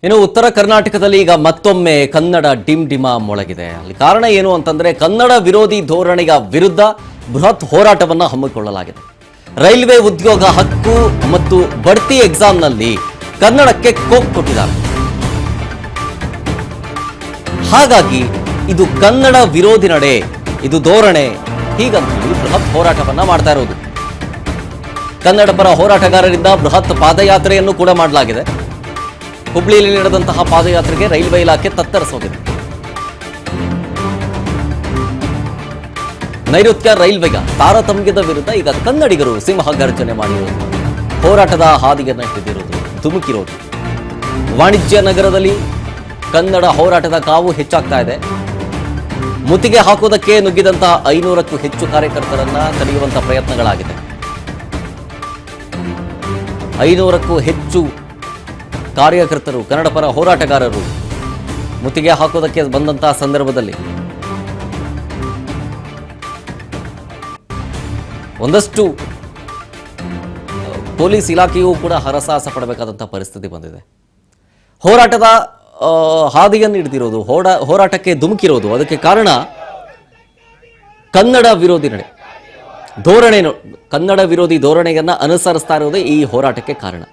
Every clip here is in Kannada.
ಇನ್ನು ಉತ್ತರ ಕರ್ನಾಟಕದಲ್ಲಿ ಈಗ ಮತ್ತೊಮ್ಮೆ ಕನ್ನಡ ಡಿಮ್ ಡಿಮ ಮೊಳಗಿದೆ. ಅಲ್ಲಿ ಕಾರಣ ಏನು ಅಂತಂದ್ರೆ ಕನ್ನಡ ವಿರೋಧಿ ಧೋರಣೆಯ ವಿರುದ್ಧ ಬೃಹತ್ ಹೋರಾಟವನ್ನು ಹಮ್ಮಿಕೊಳ್ಳಲಾಗಿದೆ. ರೈಲ್ವೆ ಉದ್ಯೋಗ ಹಕ್ಕು ಮತ್ತು ಬಡ್ತಿ ಎಕ್ಸಾಮ್ನಲ್ಲಿ ಕನ್ನಡಕ್ಕೆ ಕೋಕ್ ಕೊಟ್ಟಿದ್ದಾರೆ. ಹಾಗಾಗಿ ಇದು ಕನ್ನಡ ವಿರೋಧಿ ನಡೆ, ಇದು ಧೋರಣೆ, ಹೀಗಂತ ಬೃಹತ್ ಹೋರಾಟವನ್ನ ಮಾಡ್ತಾ ಇರೋದು. ಕನ್ನಡ ಪರ ಹೋರಾಟಗಾರರಿಂದ ಬೃಹತ್ ಪಾದಯಾತ್ರೆಯನ್ನು ಕೂಡ ಮಾಡಲಾಗಿದೆ. ಹುಬ್ಳಿಯಲ್ಲಿ ನಡೆದಂತಹ ಪಾದಯಾತ್ರೆಗೆ ರೈಲ್ವೆ ಇಲಾಖೆ ತತ್ತರಿಸೋಗಿದೆ. ನೈಋತ್ಯ ರೈಲ್ವೆಯ ತಾರತಮ್ಯದ ವಿರುದ್ಧ ಈಗ ಕನ್ನಡಿಗರು ಸಿಂಹ ಗರ್ಜನೆ ಮಾಡಿರೋದು, ಹೋರಾಟದ ಹಾದಿಯನ್ನು ಹಿಡಿದಿರೋದು, ಧುಮುಕಿರೋದು. ವಾಣಿಜ್ಯ ನಗರದಲ್ಲಿ ಕನ್ನಡ ಹೋರಾಟದ ಕಾವು ಹೆಚ್ಚಾಗ್ತಾ ಇದೆ. ಮುತ್ತಿಗೆ ಹಾಕೋದಕ್ಕೆ ನುಗ್ಗಿದಂತಹ 500ಕ್ಕೂ ಹೆಚ್ಚು ಕಾರ್ಯಕರ್ತರನ್ನ ತಡೆಯುವಂತಹ ಪ್ರಯತ್ನಗಳಾಗಿದೆ. 500ಕ್ಕೂ ಹೆಚ್ಚು ಕಾರ್ಯಕರ್ತರು, ಕನ್ನಡ ಪರ ಹೋರಾಟಗಾರರು ಮುತ್ತಿಗೆ ಹಾಕೋದಕ್ಕೆ ಬಂದಂತಹ ಸಂದರ್ಭದಲ್ಲಿ ಒಂದಷ್ಟು ಪೊಲೀಸ್ ಇಲಾಖೆಯೂ ಕೂಡ ಹರಸಾಹಸ ಪಡಬೇಕಾದಂತಹ ಪರಿಸ್ಥಿತಿ ಬಂದಿದೆ. ಹೋರಾಟದ ಹಾದಿಯನ್ನು ಹಿಡಿದಿರೋದು, ಹೋರಾಟಕ್ಕೆ ಧುಮುಕಿರೋದು, ಅದಕ್ಕೆ ಕಾರಣ ಕನ್ನಡ ವಿರೋಧಿ ನಡೆ, ಧೋರಣೆ, ಕನ್ನಡ ವಿರೋಧಿ ಧೋರಣೆಯನ್ನು ಅನುಸರಿಸ್ತಾ ಇರೋದೇ ಈ ಹೋರಾಟಕ್ಕೆ ಕಾರಣ.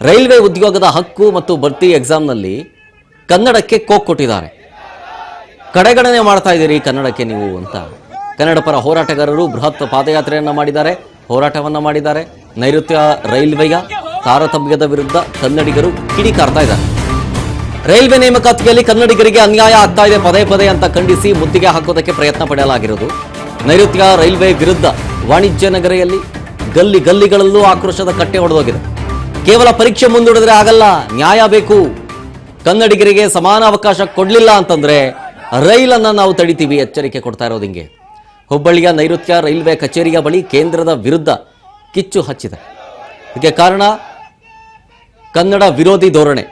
ರೈಲ್ವೆ ಉದ್ಯೋಗದ ಹಕ್ಕು ಮತ್ತು ಬಡ್ತಿ ಎಕ್ಸಾಮ್ನಲ್ಲಿ ಕನ್ನಡಕ್ಕೆ ಕೋಕ್ ಕೊಟ್ಟಿದ್ದಾರೆ. ಕಡೆಗಣನೆ ಮಾಡ್ತಾ ಇದ್ದೀರಿ ಕನ್ನಡಕ್ಕೆ ನೀವು ಅಂತ ಕನ್ನಡ ಪರ ಹೋರಾಟಗಾರರು ಬೃಹತ್ ಪಾದಯಾತ್ರೆಯನ್ನು ಮಾಡಿದ್ದಾರೆ, ಹೋರಾಟವನ್ನು ಮಾಡಿದ್ದಾರೆ. ನೈಋತ್ಯ ರೈಲ್ವೆಯ ತಾರತಮ್ಯದ ವಿರುದ್ಧ ಕನ್ನಡಿಗರು ಕಿಡಿಕಾರ್ತಾ ಇದ್ದಾರೆ. ರೈಲ್ವೆ ನೇಮಕಾತಿಯಲ್ಲಿ ಕನ್ನಡಿಗರಿಗೆ ಅನ್ಯಾಯ ಆಗ್ತಾ ಇದೆ ಪದೇ ಪದೇ ಅಂತ ಖಂಡಿಸಿ ಮುತ್ತಿಗೆ ಹಾಕೋದಕ್ಕೆ ಪ್ರಯತ್ನ ಪಡಲಾಗಿರೋದು. ನೈಋತ್ಯ ರೈಲ್ವೆ ವಿರುದ್ಧ ವಾಣಿಜ್ಯ ನಗರಿಯಲ್ಲಿ ಗಲ್ಲಿ ಗಲ್ಲಿಗಳಲ್ಲೂ ಆಕ್ರೋಶದ ಕಟ್ಟೆ ಹೊಡೆದೋಗಿದೆ. ಕೇವಲ ಪರೀಕ್ಷೆ ಮುಂದೂಡಿದ್ರೆ ಆಗಲ್ಲ, ನ್ಯಾಯ ಬೇಕು. ಕನ್ನಡಿಗರಿಗೆ ಸಮಾನ ಅವಕಾಶ ಕೊಡಲಿಲ್ಲ ಅಂತಂದ್ರೆ ರೈಲನ್ನು ನಾವು ತಡಿತೀವಿ, ಎಚ್ಚರಿಕೆ ಕೊಡ್ತಾ ಇರೋದು ಹಿಂಗೆ. ಹುಬ್ಬಳ್ಳಿಯ ನೈಋತ್ಯ ರೈಲ್ವೆ ಕಚೇರಿಯ ಬಳಿ ಕೇಂದ್ರದ ವಿರುದ್ಧ ಕಿಚ್ಚು ಹಚ್ಚಿದೆ. ಇದಕ್ಕೆ ಕಾರಣ ಕನ್ನಡ ವಿರೋಧಿ ಧೋರಣೆ.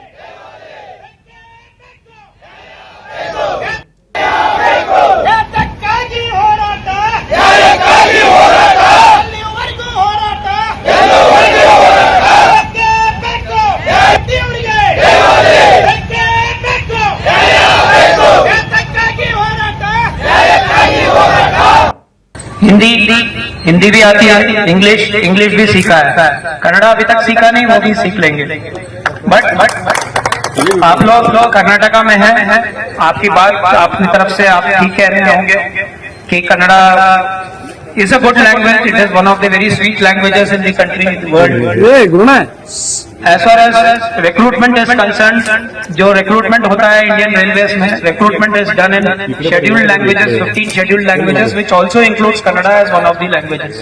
हिंदी भी आती है, इंग्लिश भी सीखा है, कन्नड़ा अभी तक सीखा नहीं, वो भी सीख लेंगे. बट आप लोग कर्नाटका में हैं, आपकी बात अपनी तरफ से आप ठीक कह रहे होंगे कि Kannada is a good language. It is one of the very sweet languages in the country, in the world. As far as recruitment is concerned, जो recruitment होता है Indian Railways में, recruitment is done in scheduled languages, 15 scheduled languages, which also includes Kannada as one of the languages.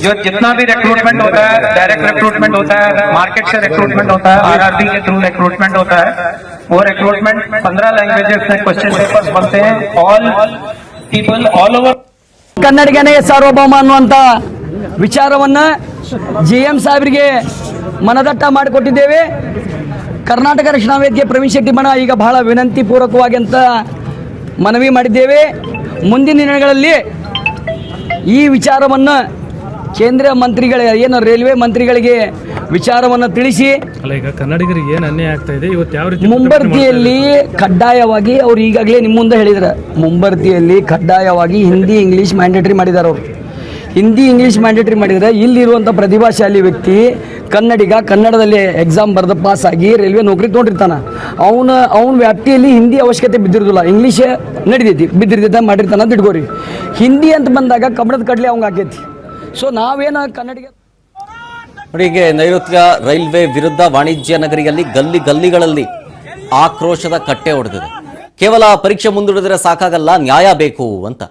जो जितना भी recruitment होता है, direct recruitment होता है, market से recruitment होता है, RRB के through recruitment होता है, वो recruitment 15 languages में question papers बनते हैं. All people all over ಕನ್ನಡಿಗನೇ ಸಾರ್ವಭೌಮ ಅನ್ನುವಂಥ ವಿಚಾರವನ್ನ GM ಸಾಹೇಬರಿಗೆ ಮನದಟ್ಟ ಮಾಡಿಕೊಟ್ಟಿದ್ದೇವೆ. ಕರ್ನಾಟಕ ರಕ್ಷಣಾ ವೇದಿಕೆ ಪ್ರವೀಣ್ ಶೆಟ್ಟಿ ಬಣ ಈಗ ಬಹಳ ವಿನಂತಿ ಪೂರ್ವಕವಾಗಿ ಅಂತ ಮನವಿ ಮಾಡಿದ್ದೇವೆ. ಮುಂದಿನ ದಿನಗಳಲ್ಲಿ ಈ ವಿಚಾರವನ್ನು ಕೇಂದ್ರ ಮಂತ್ರಿಗಳ ಏನು ರೈಲ್ವೆ ಮಂತ್ರಿಗಳಿಗೆ ವಿಚಾರವನ್ನು ತಿಳಿಸಿ ಈಗ ಕನ್ನಡಿಗರಿಗೆ ಏನು ಅನ್ಯಾಯ ಆಗ್ತಾ ಇದೆ, ಇವತ್ತು ಯಾವ ರೀತಿ ಮುಂಬರ್ತಿಯಲ್ಲಿ ಕಡ್ಡಾಯವಾಗಿ ಅವ್ರು ಈಗಾಗಲೇ ನಿಮ್ಮ ಮುಂದೆ ಹೇಳಿದ್ರು, ಮುಂಬರ್ತಿಯಲ್ಲಿ ಕಡ್ಡಾಯವಾಗಿ ಹಿಂದಿ ಇಂಗ್ಲೀಷ್ ಮ್ಯಾಂಡೇಟರಿ ಮಾಡಿದ್ದಾರೆ. ಅವರು ಹಿಂದಿ ಇಂಗ್ಲೀಷ್ ಮ್ಯಾಂಡೇಟರಿ ಮಾಡಿದರೆ ಇಲ್ಲಿರುವಂಥ ಪ್ರತಿಭಾಶಾಲಿ ವ್ಯಕ್ತಿ ಕನ್ನಡಿಗ ಕನ್ನಡದಲ್ಲಿ ಎಕ್ಸಾಮ್ ಬರೆದು ಪಾಸ್ ಆಗಿ ರೈಲ್ವೆ ನೌಕರಿ ತೊಗೊಂಡಿರ್ತಾನೆ. ಅವನ ವ್ಯಾಪ್ತಿಯಲ್ಲಿ ಹಿಂದಿ ಅವಶ್ಯಕತೆ ಬಿದ್ದಿರೋದಿಲ್ಲ, ಇಂಗ್ಲೀಷ್ ನಡಿತೈತಿ, ಬಿದ್ದಿರ್ತೈತೆ ಮಾಡಿರ್ತಾನೆ ಅಂತ ಇಟ್ಕೋರಿ. ಹಿಂದಿ ಅಂತ ಬಂದಾಗ ಕಬ್ಬಣದ ಕಡ್ಲೆ ಅವಂಗೆ ಆಕೈತಿ. ಸೊ ನಾವೇನು ಕನ್ನಡಿಗ ನೋಡಿ, ಹೀಗೆ ನೈಋತ್ಯ ರೈಲ್ವೆ ವಿರುದ್ಧ ವಾಣಿಜ್ಯ ನಗರಿಯಲ್ಲಿ ಗಲ್ಲಿ ಗಲ್ಲಿಗಳಲ್ಲಿ ಆಕ್ರೋಶದ ಕಟ್ಟೆ ಹೊಡೆದಿದೆ. ಕೇವಲ ಪರೀಕ್ಷೆ ಮುಂದೂಡಿದ್ರೆ ಸಾಕಾಗಲ್ಲ, ನ್ಯಾಯ ಬೇಕು ಅಂತ